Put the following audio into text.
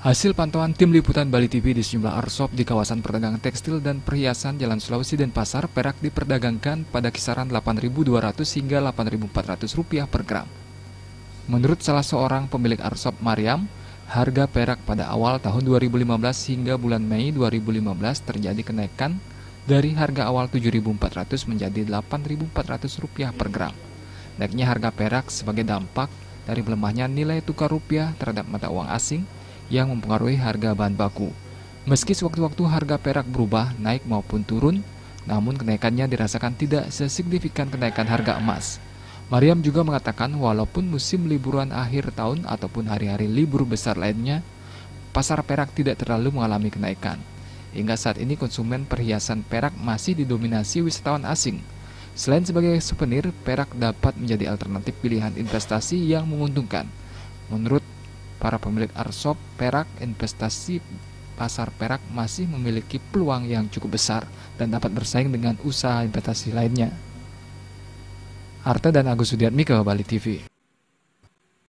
Hasil pantauan tim liputan Bali TV di sejumlah arshop di kawasan perdagangan tekstil dan perhiasan Jalan Sulawesi dan Pasar, perak diperdagangkan pada kisaran Rp8.200 hingga Rp8.400 per gram. Menurut salah seorang pemilik arshop Mariam, harga perak pada awal tahun 2015 hingga bulan Mei 2015 terjadi kenaikan dari harga awal Rp7.400 menjadi Rp8.400 per gram. Naiknya harga perak sebagai dampak dari melemahnya nilai tukar rupiah terhadap mata uang asing yang mempengaruhi harga bahan baku. Meski sewaktu-waktu harga perak berubah naik maupun turun, namun kenaikannya dirasakan tidak sesignifikan kenaikan harga emas. Mariam juga mengatakan walaupun musim liburan akhir tahun ataupun hari-hari libur besar lainnya, pasar perak tidak terlalu mengalami kenaikan. Hingga saat ini konsumen perhiasan perak masih didominasi wisatawan asing. Selain sebagai souvenir, perak dapat menjadi alternatif pilihan investasi yang menguntungkan. Menurut para pemilik arshop perak, investasi pasar perak masih memiliki peluang yang cukup besar dan dapat bersaing dengan usaha investasi lainnya. Arta dan Agus Sudiatmika, Bali TV.